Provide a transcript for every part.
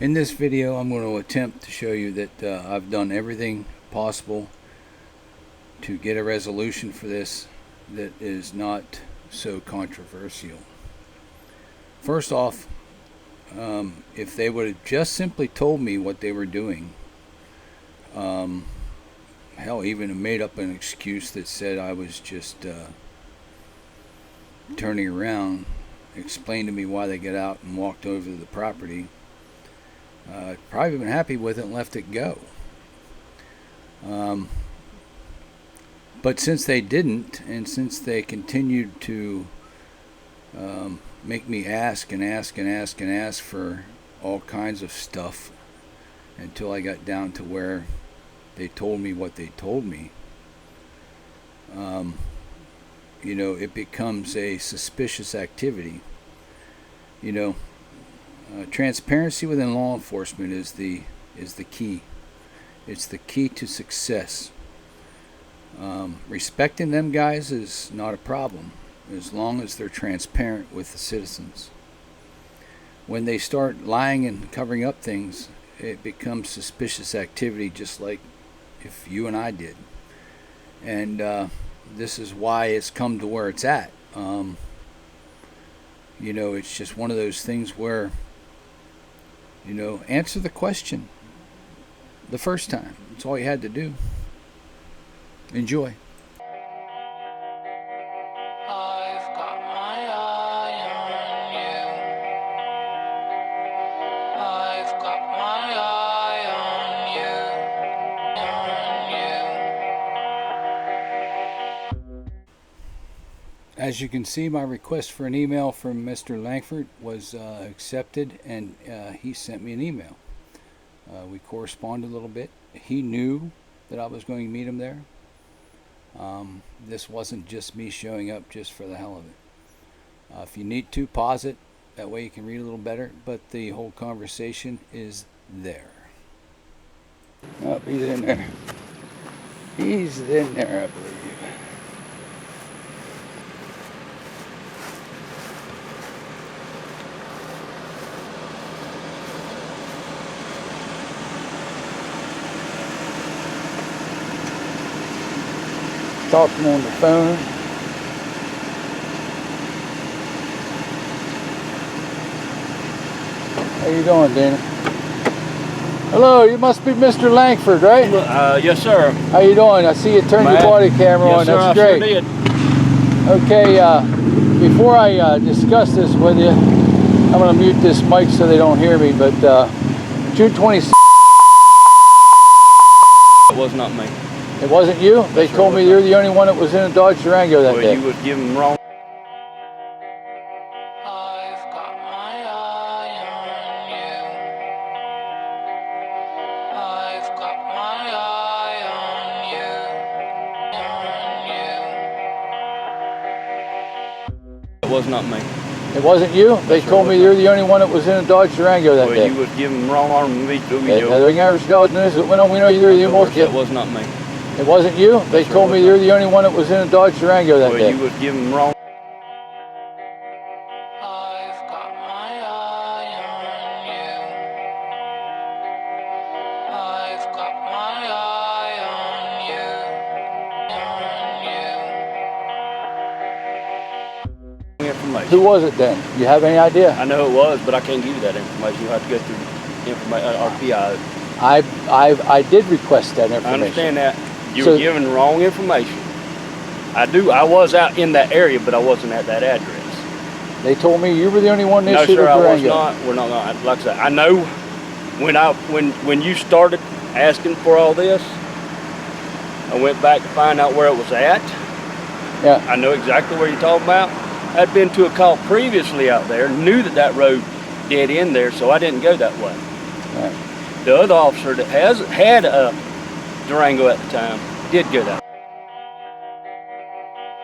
In this video, I'm going to attempt to show you that I've done everything possible to get a resolution for this that is not so controversial. First off, if they would have just simply told me what they were doing, hell, even made up an excuse that said I was just turning around, explained to me why they got out and walked over to the property, probably been happy with it and left it go. But since they didn't, and since they continued to make me ask and ask and ask and ask for all kinds of stuff until I got down to where they told me what they told me, it becomes a suspicious activity. Transparency within law enforcement is the key. It's the key to success. Respecting them guys is not a problem as long as they're transparent with the citizens. When they start lying and covering up things, it becomes suspicious activity, just like if you and I did. And this is why it's come to where it's at. It's just one of those things where, answer the question the first time. That's all you had to do. Enjoy. I've got my eye on you. I've got my eye on you. As you can see, my request for an email from Mr. Langford was accepted, and he sent me an email. We corresponded a little bit. He knew that I was going to meet him there. This wasn't just me showing up just for the hell of it. If you need to, pause it. That way you can read a little better. But the whole conversation is there. Oh, he's in there. He's in there, I believe. Talk to him on the phone. How you doing, Dana? Hello, you must be Mr. Langford, right? Yes, sir. How you doing? I see you turned your body camera on. Yes, That's sir, great. I sure did. Okay, before I discuss this with you, I'm going to mute this mic so they don't hear me, but June 26th. It was not me. It wasn't you? They sure told me you're the only one that was in a Dodge Durango that day. Well, you would give them wrong. I've got my eye on you. I've got my eye on you. It was not me. It wasn't you? They told me you're the only one that was in a Dodge Durango that Well, day. you would give them wrong arm me too. It was not me. It wasn't you? They told me you're the only one that was in a Dodge Durango that Well, day. you would give them wrong. I've got my eye on you. I've got my eye on you. Information. Who was it then? You have any idea? I know it was, but I can't give you that information. You have to go through information, RPI. I did request that information. I understand that. You were given wrong information. I was out in that area, but I wasn't at that address. They told me you were the only one that issued a No, sir, I was Durango. not. We're not. Like I said, I know when you started asking for all this, I went back to find out where it was at. Yeah. I know exactly where you're talking about. I'd been to a call previously out there, knew that road dead end there, so I didn't go that way. Right. The other officer that had a Durango at the time did go that way.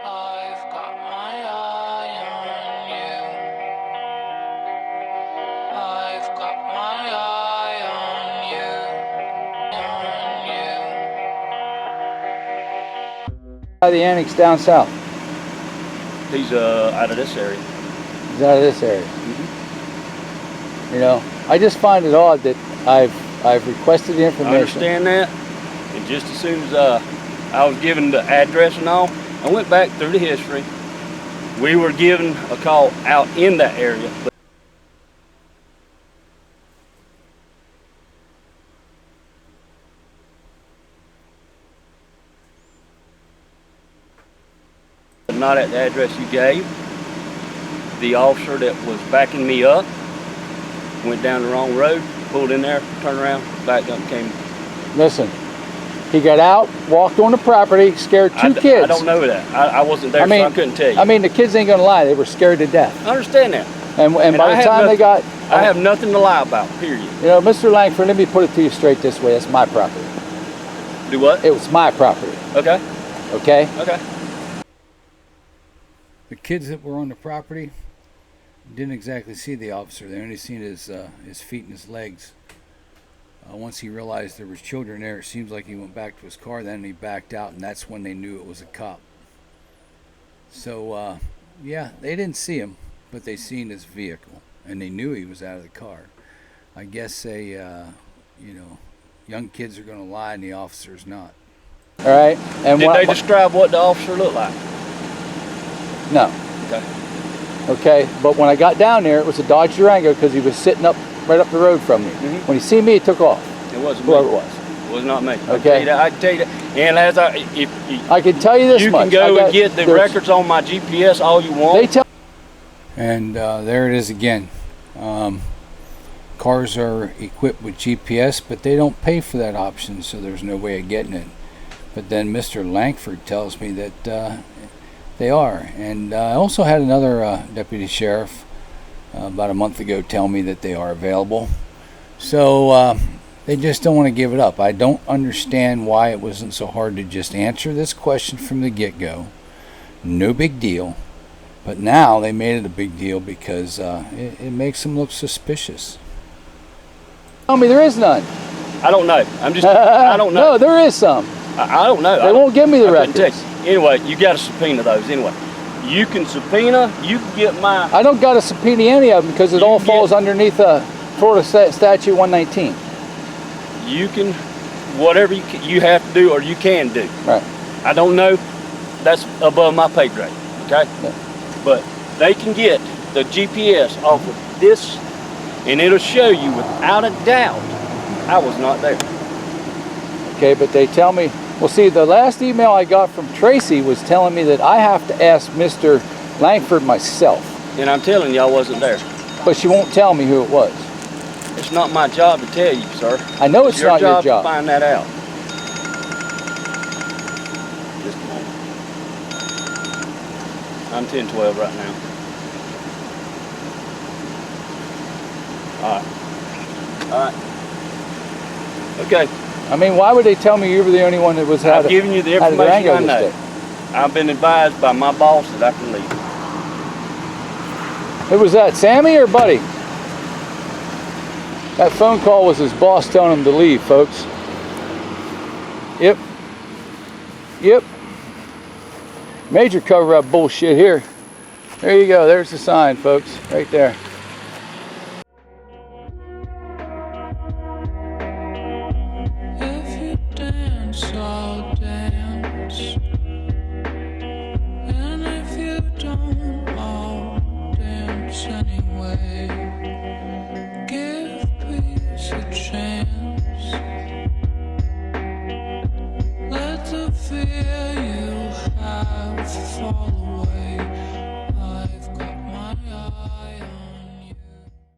I've got my eye on you. I've got my eye on you. The annex down south. He's out of this area. He's out of this area. You know, I just find it odd that I've requested the information. I understand that. And just as soon as I was given the address and all, I went back through the history. We were given a call out in that area. But not at the address you gave. The officer that was backing me up went down the wrong road, pulled in there, turned around, backed up and came. Listen, he got out, walked on the property, scared two kids. I don't know that. I wasn't there, so I couldn't tell you. I mean, the kids ain't gonna lie. They were scared to death. I understand that. And by the time they got... I have nothing to lie about, period. You know, Mr. Langford, let me put it to you straight this way. It's my property. Do what? It was my property. Okay. Okay? Okay. The kids that were on the property didn't exactly see the officer. They only seen his feet and his legs. Once he realized there was children there, it seems like he went back to his car. Then he backed out, and that's when they knew it was a cop. So, yeah, they didn't see him, but they seen his vehicle, and they knew he was out of the car. I guess young kids are going to lie, and the officer's not. All right. And did they describe what the officer looked like? No. Okay. Okay, but when I got down there, it was a Dodge Durango because he was sitting right up the road from me. Mm-hmm. When he seen me, he took off. It wasn't whoever me. it was. It was not me. Okay. I can tell you that. And as I can tell you this you much. You can go and get the records on my GPS all you want. They tell. And there it is again. Cars are equipped with GPS, but they don't pay for that option, so there's no way of getting it. But then Mr. Langford tells me that they are. And I also had another deputy sheriff about a month ago tell me that they are available. So they just don't want to give it up. I don't understand why it wasn't so hard to just answer this question from the get-go. No big deal. But now they made it a big deal because it makes them look suspicious. Tell me there is none. I don't know. I don't know. No, there is some. I don't know. They won't give me the records. Anyway, you got to subpoena those anyway. You can subpoena, you can get my... I don't got to subpoena any of them because it all falls underneath Florida Statute 119. You can, whatever you have to do or you can do. Right. I don't know. That's above my pay grade, okay? Yeah. But they can get the GPS off of this and it'll show you without a doubt I was not there. Okay, but they tell me, well, see, the last email I got from Tracy was telling me that I have to ask Mr. Langford myself. And I'm telling you I wasn't there. But she won't tell me who it was. It's not my job to tell you, sir. I know it's not your job. To find that out. Just a moment. I'm 10-12 right now. All right. Okay. I mean, why would they tell me you were the only one that was I've given you the information I know. I've been advised by my boss that I can leave. Who was that, Sammy or Buddy? That phone call was his boss telling him to leave, folks. Yep. Yep. Major cover-up bullshit here. There you go. There's the sign, folks. Right there. I'll dance. And if you don't, I'll dance anyway. Give peace a chance. Let the fear you have fall away.